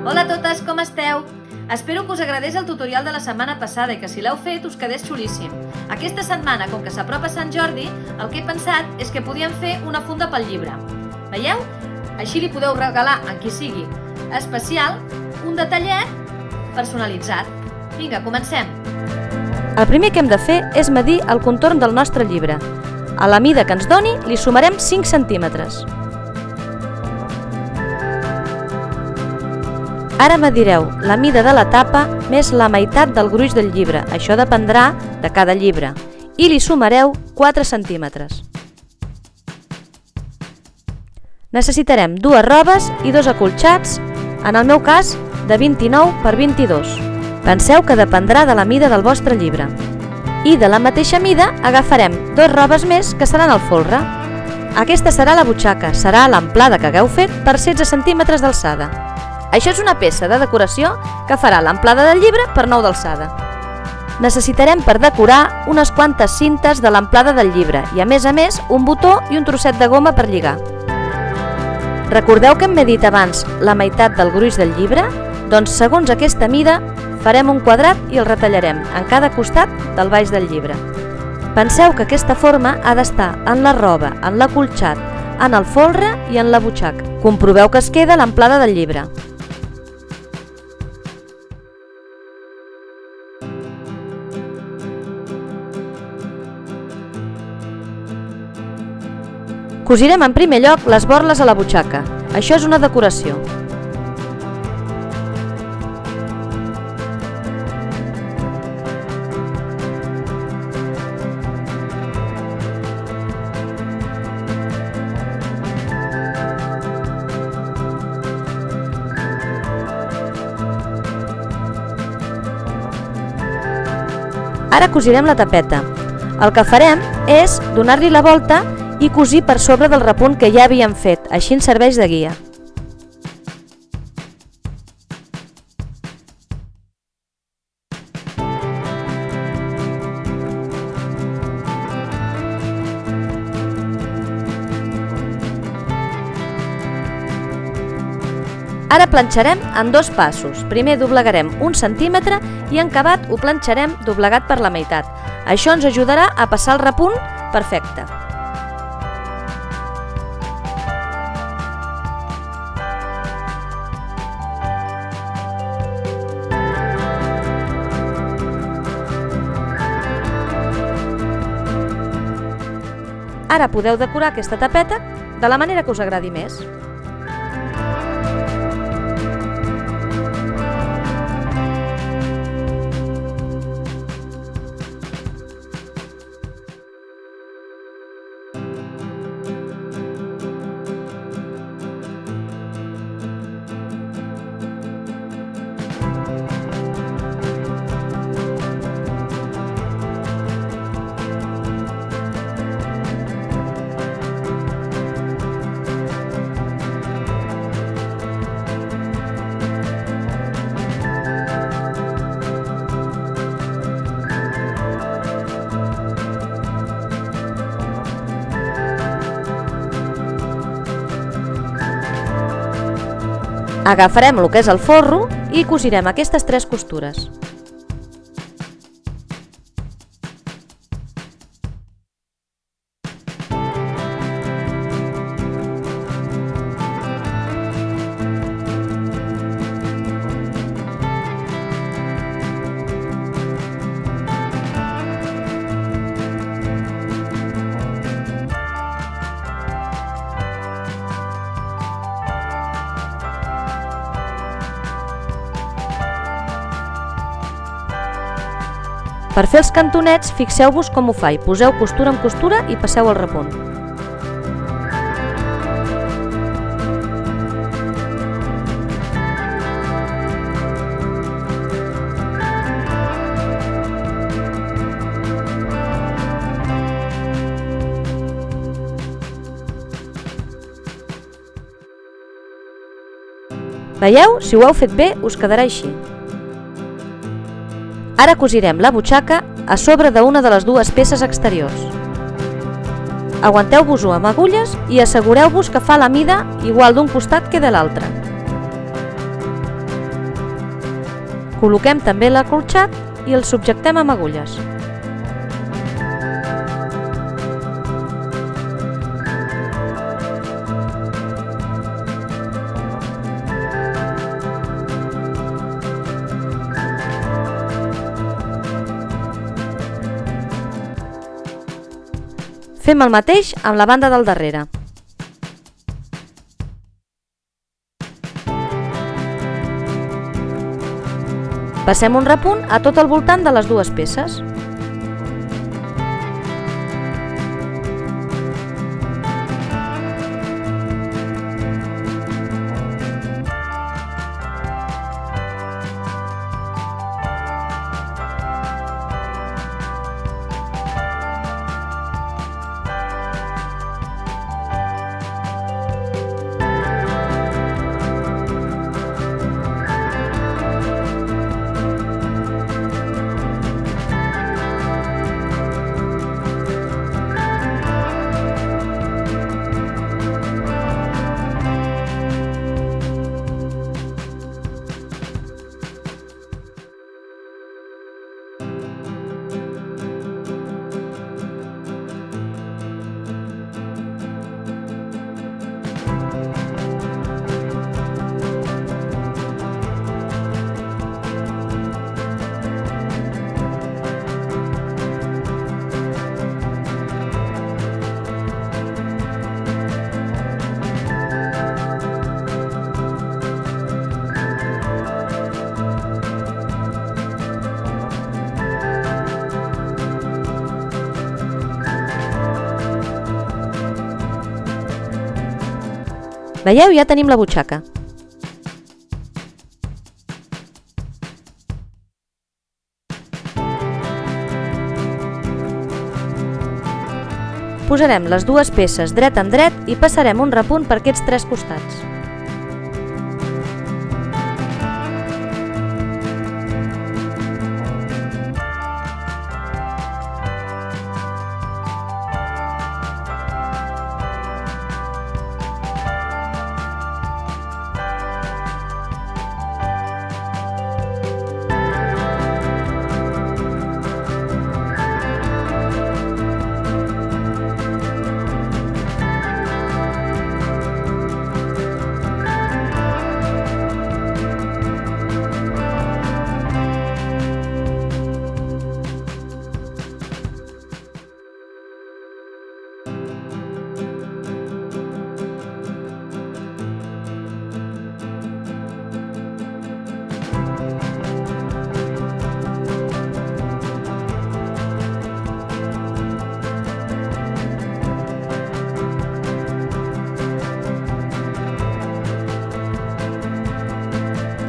Hola a totes, com esteu? Espero que us agradés el tutorial de la setmana passada i que si l'heu fet us quedés xulíssim. Aquesta setmana, com que s'apropa Sant Jordi, el que he pensat és que podíem fer una funda pel llibre. Veieu? Així li podeu regalar a qui sigui especial un detallet personalitzat. Vinga, comencem! El primer que hem de fer és medir el contorn del nostre llibre. A la mida que ens doni li sumarem 5 centímetres. Ara medireu la mida de la tapa més la meitat del gruix del llibre, això dependrà de cada llibre, i li sumareu 4 centímetres. Necessitarem 2 robes i 2 acolxats, en el meu cas de 29 per 22. Penseu que dependrà de la mida del vostre llibre. I de la mateixa mida agafarem 2 robes més que seran el folre. Aquesta serà la butxaca, serà l'amplada que hagueu fet per 16 centímetres d'alçada. Això és una peça de decoració que farà l'amplada del llibre per 9 d'alçada. Necessitarem per decorar unes quantes cintes de l'amplada del llibre i a més un botó i un trosset de goma per lligar. Recordeu que hem medit abans la meitat del gruix del llibre? Doncs segons aquesta mida farem un quadrat i el retallarem en cada costat del baix del llibre. Penseu que aquesta forma ha d'estar en la roba, en l'acolxat, en el folre i en la butxaca. Comproveu que es queda l'amplada del llibre. Cosirem en primer lloc les borles a la butxaca. Això és una decoració. Ara cosirem la tapeta. El que farem és donar-li la volta i cosir per sobre del repunt que ja havíem fet, així ens serveix de guia. Ara planxarem en 2 passos. Primer doblegarem 1 centímetre i en acabat ho planxarem doblegat per la meitat. Això ens ajudarà a passar el repunt perfecte. Ara podeu decorar aquesta tapeta de la manera que us agradi més. Agafarem el que és el forro i cosirem aquestes 3 costures. Per fer els cantonets, fixeu-vos com ho faig. Poseu costura amb costura i passeu el repunt. Veieu? Si ho heu fet bé, us quedarà així. Ara cosirem la butxaca a sobre d'una de les 2 peces exteriors. Aguanteu-vos-ho amb agulles i assegureu-vos que fa la mida igual d'un costat que de l'altre. Col·loquem també l'acolchat i el subjectem amb agulles. Fem el mateix amb la banda del darrere. Passem un repunt a tot el voltant de les dues peces. Veieu? Ja tenim la butxaca. Posarem les dues peces dret amb dret i passarem un repunt per aquests tres costats.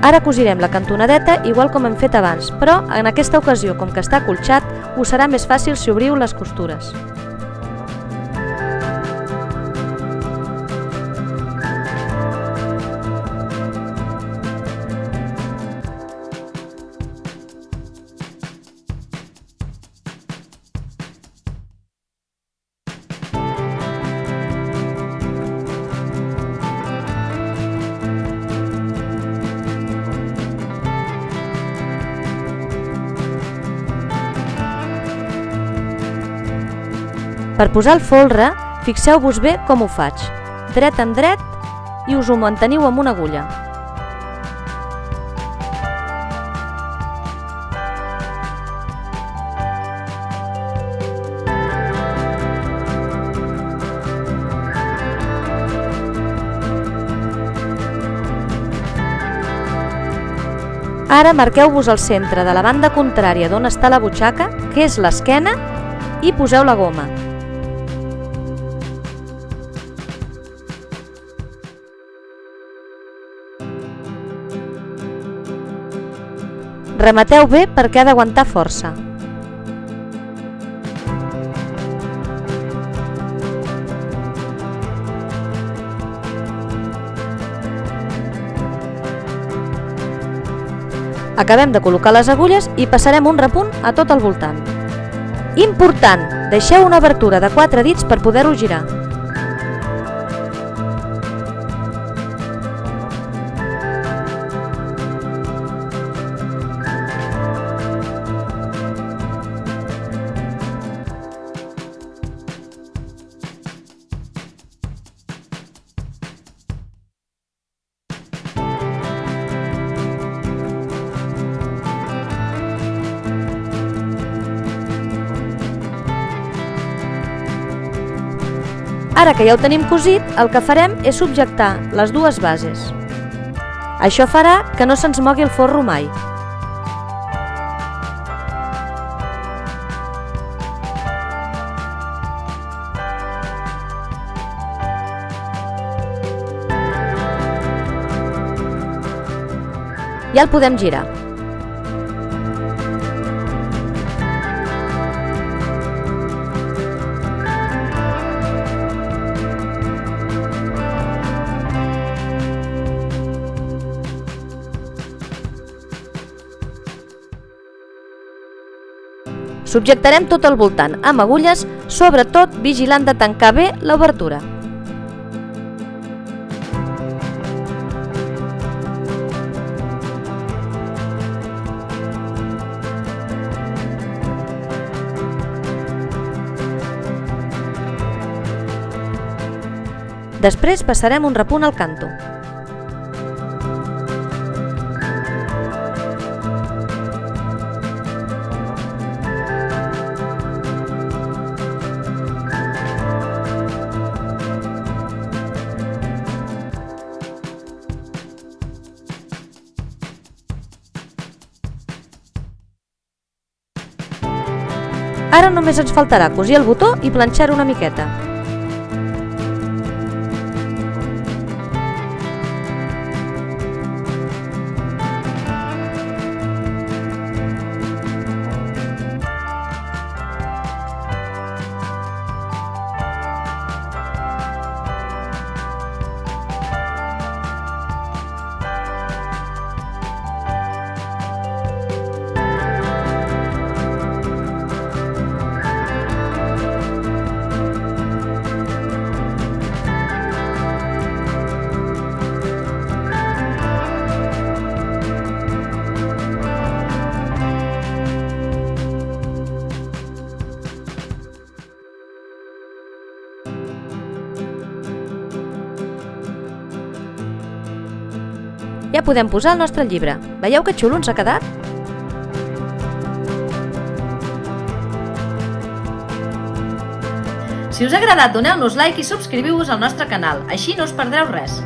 Ara cosirem la cantonadeta igual com hem fet abans, però en aquesta ocasió, com que està acolchat, us serà més fàcil si obriu les costures. Per posar el folre, fixeu-vos bé com ho faig. Dret amb dret i us ho manteniu amb una agulla. Ara marqueu-vos el centre de la banda contrària d'on està la butxaca, que és l'esquena, i poseu la goma. Remateu bé perquè ha d'aguantar força. Acabem de col·locar les agulles i passarem un repunt a tot el voltant. Important! Deixeu una obertura de 4 dits per poder-ho girar. Ara que ja ho tenim cosit, el que farem és subjectar les dues bases. Això farà que no se'ns mogui el forro mai. Ja el podem girar. Subjectarem tot el voltant amb agulles, sobretot vigilant de tancar bé l'obertura. Després passarem un repunt al canto. Ara només ens faltarà cosir el botó i planxar-ho una miqueta. Ja podem posar el nostre llibre. Veieu que xulo ens ha quedat? Si us ha agradat, doneu-nos like i subscriviu-vos al nostre canal, així no us perdreu res.